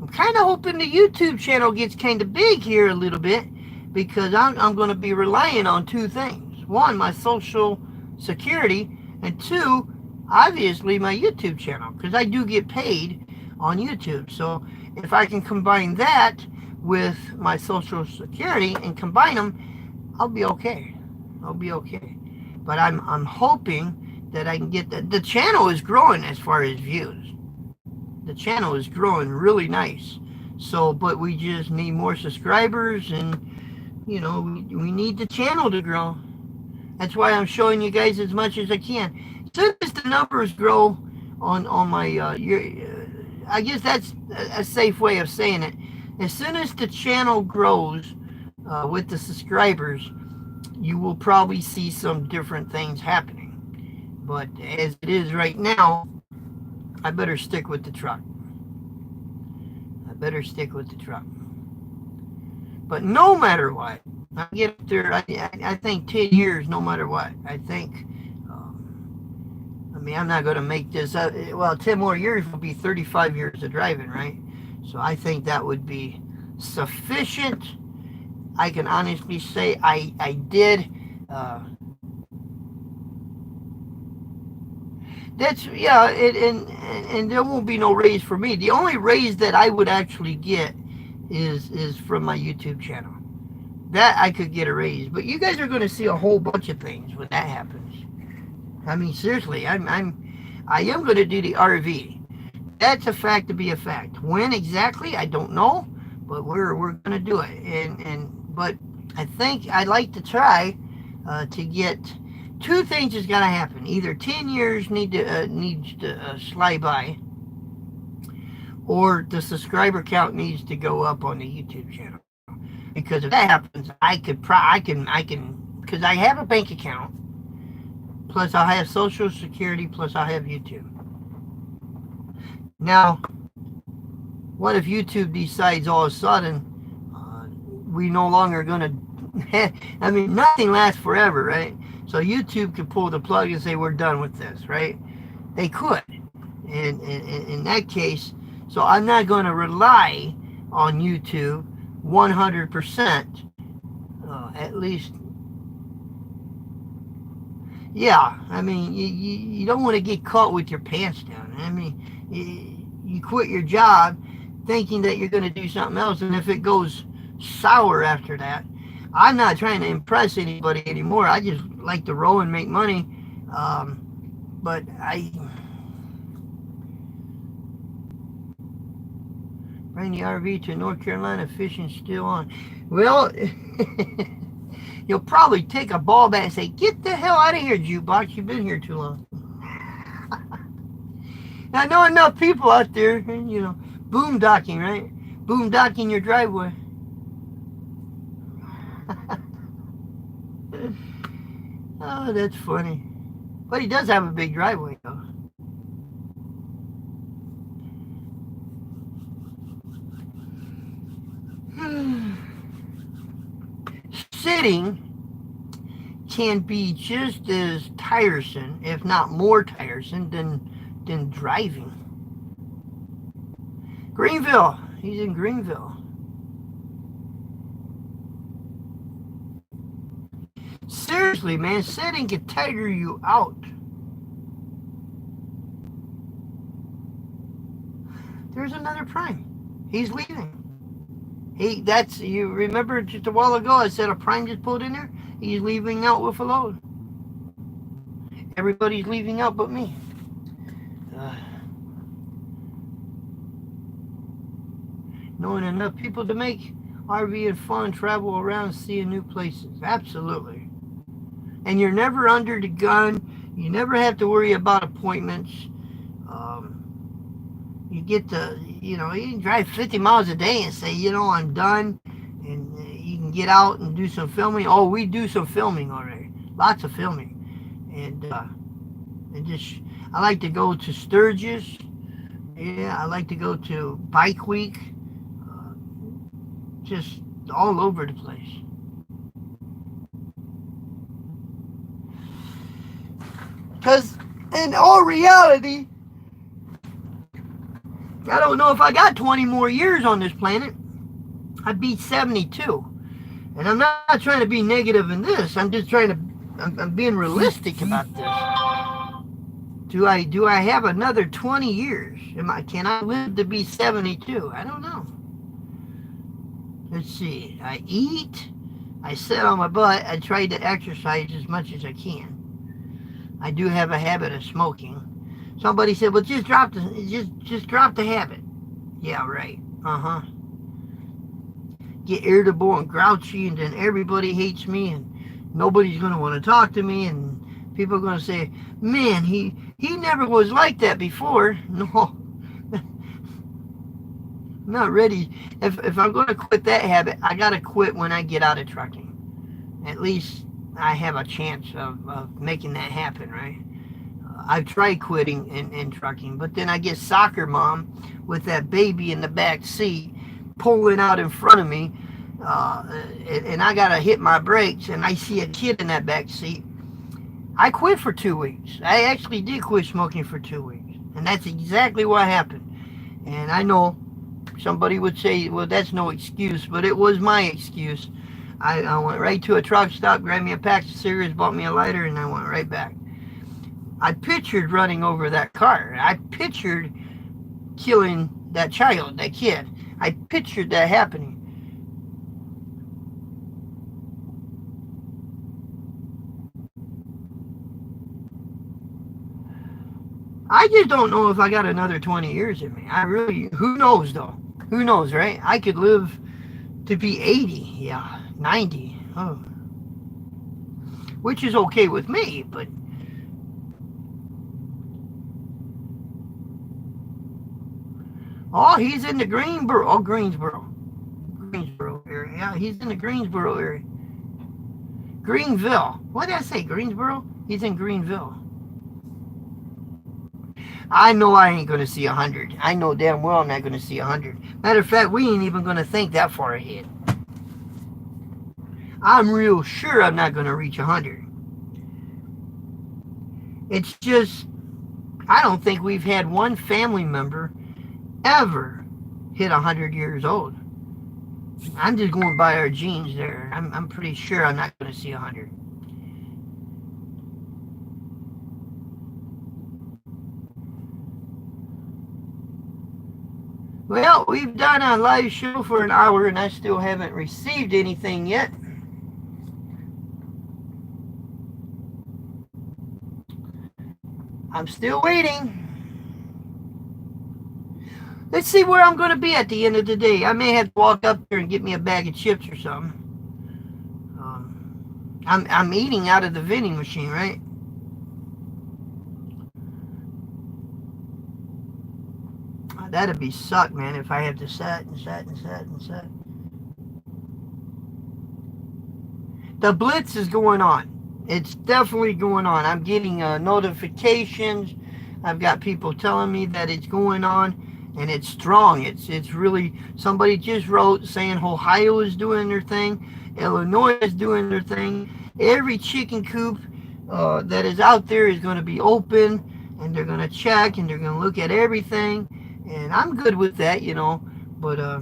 I'm kind of hoping the YouTube channel gets kind of big here a little bit, because I'm going to be relying on two things. One, my Social Security, and two, obviously my YouTube channel, because I do get paid on YouTube. So if I can combine that with my Social Security and combine them, I'll be okay. But I'm hoping that I can get that. The channel is growing as far as views. The channel is growing really nice. So, but we just need more subscribers, and we need the channel to grow. That's why I'm showing you guys as much as I can. As soon as the numbers grow on my I guess that's a safe way of saying it. As soon as the channel grows with the subscribers, you will probably see some different things happening. But as it is right now, I better stick with the truck. But no matter what, I get up there, I think 10 years, no matter what. I think, I'm not going to make this up. Well, 10 more years will be 35 years of driving, right? So I think that would be sufficient. I can honestly say I did. And there won't be no raise for me. The only raise that I would actually get is from my YouTube channel. That I could get a raise. But you guys are going to see a whole bunch of things when that happens. I mean, seriously, I am going to do the RV. That's a fact to be a fact. When exactly, I don't know, but we're going to do it. But I think I'd like to try to get two things is going to happen. Either 10 years needs to slide by, or the subscriber count needs to go up on the YouTube channel. Because if that happens, I can, because I have a bank account, plus I'll have Social Security, plus I'll have YouTube. Now, what if YouTube decides all of a sudden we no longer going to, nothing lasts forever, right? So YouTube could pull the plug and say, we're done with this, right? They could. And in that case, so I'm not going to rely on YouTube 100%, at least. Yeah, I mean, you don't want to get caught with your pants down. I mean, you quit your job thinking that you're going to do something else, and if it goes sour after that, I'm not trying to impress anybody anymore. I just like to row and make money. But I bring the RV to North Carolina, fishing still on. Well, you'll probably take a ball bat and say, "Get the hell out of here, Jukebox. You've been here too long." I know enough people out there, boondocking, right? Boondocking your driveway. Oh, that's funny. But he does have a big driveway, though. Sitting can be just as tiresome, if not more tiresome, than driving. Greenville. He's in Greenville. Seriously, man, sitting can tire you out. There's another prime. He's leaving. You remember just a while ago I said a prime just pulled in there? He's leaving out with a load. Everybody's leaving out but me. Knowing enough people to make RV and fun, travel around, seeing new places. Absolutely. And you're never under the gun. You never have to worry about appointments. You get to, you can drive 50 miles a day and say, I'm done. And you can get out and do some filming. Oh, we do some filming already. Lots of filming. And I like to go to Sturgis. Yeah, I like to go to Bike Week. Just all over the place. Because in all reality, I don't know if I got 20 more years on this planet. I'd be 72. And I'm not trying to be negative in this. I'm just I'm being realistic about this. Do I have another 20 years? Can I live to be 72? I don't know. Let's see. I eat. I sit on my butt. I try to exercise as much as I can. I do have a habit of smoking. Somebody said, "Well, just drop the habit." Yeah, right. Get irritable and grouchy, and then everybody hates me, and nobody's gonna want to talk to me, and people are gonna say, "Man, he never was like that before." No, I'm not ready. If I'm gonna quit that habit, I gotta quit when I get out of trucking. At least I have a chance of making that happen, right? I've tried quitting in trucking, but then I get soccer mom with that baby in the back seat pulling out in front of me, and I gotta hit my brakes, and I see a kid in that back seat. I quit for 2 weeks. I actually did quit smoking for 2 weeks, and that's exactly what happened. And I know somebody would say, "Well, that's no excuse," but it was my excuse. I went right to a truck stop, grabbed me a pack of cigarettes, bought me a lighter, and I went right back. I pictured running over that car. I pictured killing that child, that kid. I pictured that happening. I just don't know if I got another 20 years in me. Who knows though? Who knows, right? I could live to be 80, yeah, 90. Oh. Which is okay with me, but oh, he's in the Greensboro area. Yeah, he's in the Greensboro area. Greenville. What did I say? Greensboro? He's in Greenville. I know I ain't going to see 100. I know damn well I'm not going to see 100. Matter of fact, we ain't even going to think that far ahead. I'm real sure I'm not going to reach 100. It's just, I don't think we've had one family member ever hit 100 years old. I'm just going by our genes there. I'm pretty sure I'm not going to see 100. Well, we've done a live show for an hour and I still haven't received anything yet. I'm still waiting. Let's see where I'm going to be at the end of the day. I may have to walk up there and get me a bag of chips or something. I'm eating out of the vending machine, right? That'd be suck, man, if I have to sit and sit and sit and sit. The blitz is going on. It's definitely going on. I'm getting notifications. I've got people telling me that it's going on, and it's strong. It's really, somebody just wrote saying Ohio is doing their thing, Illinois is doing their thing. Every chicken coop that is out there is going to be open, and they're going to check and they're going to look at everything, and I'm good with that, you know. But as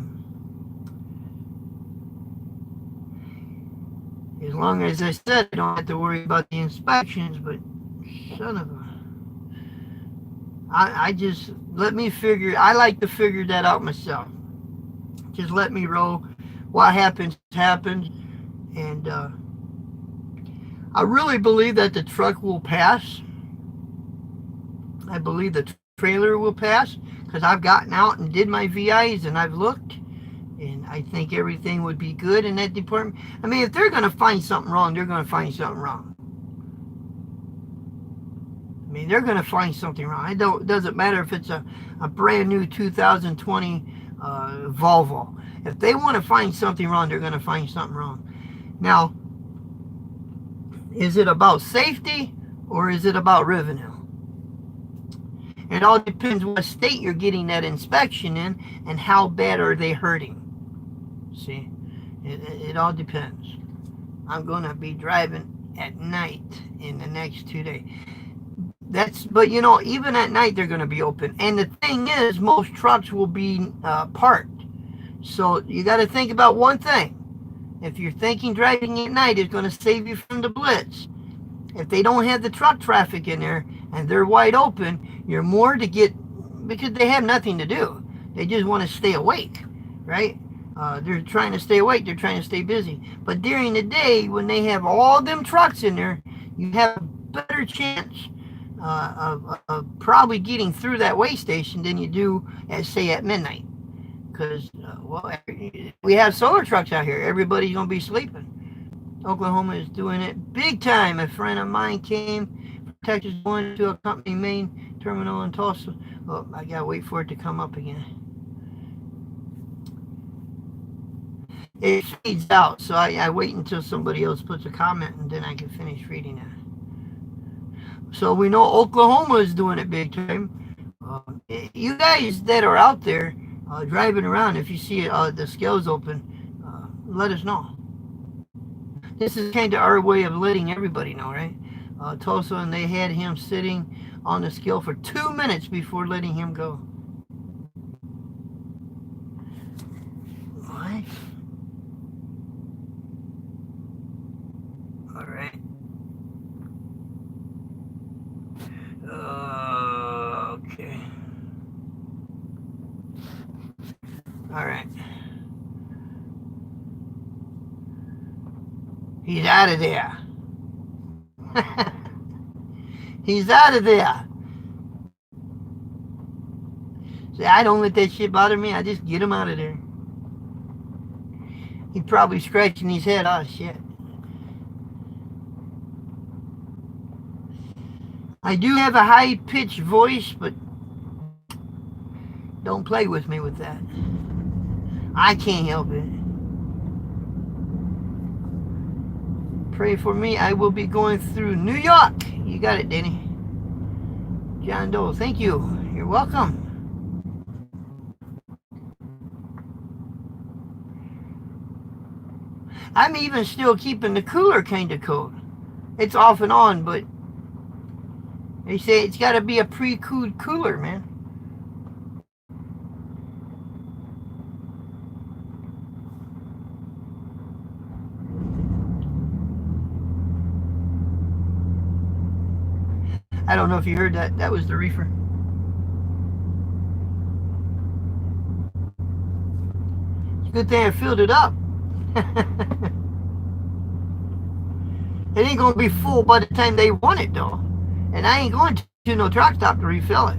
long as I said, I don't have to worry about the inspections. But son of a, I just let me figure. I like to figure that out myself. Just let me roll. What happens happens, and I really believe that the truck will pass. I believe the trailer will pass because I've gotten out and did my VIs and I've looked, and I think everything would be good in that department. I mean, if they're going to find something wrong, they're going to find something wrong. I mean, they're going to find something wrong. It doesn't matter if it's a brand new 2020 Volvo. If they want to find something wrong, they're going to find something wrong. Now, is it about safety or is it about revenue? It all depends what state you're getting that inspection in and how bad are they hurting. See, it all depends. I'm going to be driving at night in the next 2 days. But you know, even at night they're going to be open. And the thing is, most trucks will be parked. So you got to think about one thing. If you're thinking driving at night is going to save you from the blitz, if they don't have the truck traffic in there and they're wide open, you're more to get, because they have nothing to do. They just want to stay awake, right? They're trying to stay awake. They're trying to stay busy. But during the day, when they have all them trucks in there, you have a better chance of probably getting through that way station than you do at, say, at midnight. Because, well, we have solar trucks out here. Everybody's going to be sleeping. Oklahoma is doing it big time. A friend of mine came from Texas, going to a company main terminal in Tulsa. Oh, I got to wait for it to come up again. It fades out, so I wait until somebody else puts a comment and then I can finish reading it. So we know Oklahoma is doing it big time. You guys that are out there driving around, if you see the scales open, let us know. This is kind of our way of letting everybody know, right? Tulsa, and they had him sitting on the scale for 2 minutes before letting him go. What? All right. Okay. All right. He's out of there. He's out of there. See, I don't let that shit bother me. I just get him out of there. He's probably scratching his head. Oh, shit. I do have a high-pitched voice, but don't play with me with that. I can't help it. Pray for me. I will be going through New York. You got it, Denny. John Doe, thank you. You're welcome. I'm even still keeping the cooler kind of cold. It's off and on, but they say it's got to be a pre-cooled cooler, man. I don't know if you heard that. That was the reefer. Good thing I filled it up. It ain't gonna be full by the time they want it though. And I ain't going to no truck stop to refill it.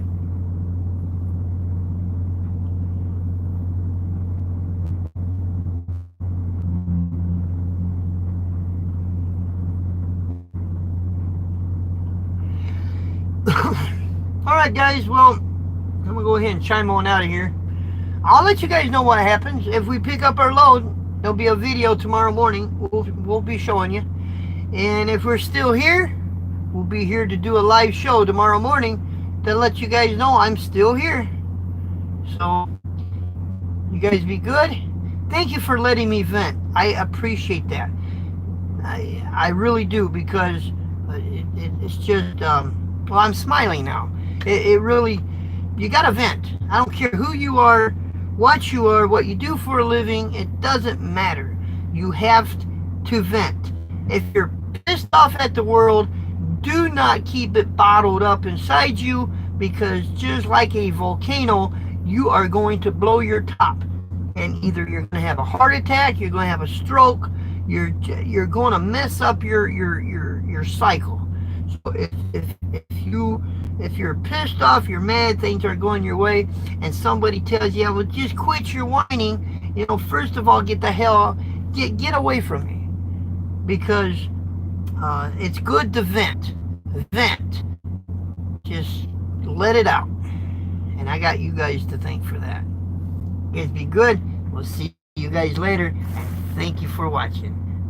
Alright guys, well, I'm gonna go ahead and chime on out of here. I'll let you guys know what happens. If we pick up our load, there'll be a video tomorrow morning. We'll be showing you. And if we're still here, we'll be here to do a live show tomorrow morning to let you guys know I'm still here. So, you guys be good. Thank you for letting me vent. I appreciate that. I really do, because it's just, well, I'm smiling now. It really, you gotta vent. I don't care who you are, what you do for a living, it doesn't matter. You have to vent. If you're pissed off at the world, do not keep it bottled up inside you, because just like a volcano, you are going to blow your top. And either you're going to have a heart attack, you're going to have a stroke, you're going to mess up your cycle. So if you're pissed off, you're mad, things are going your way, and somebody tells you, well, just quit your whining, first of all, get the hell, get away from me. Because it's good to vent. Just let it out. And I got you guys to thank for that. You guys be good. We'll see you guys later. And thank you for watching.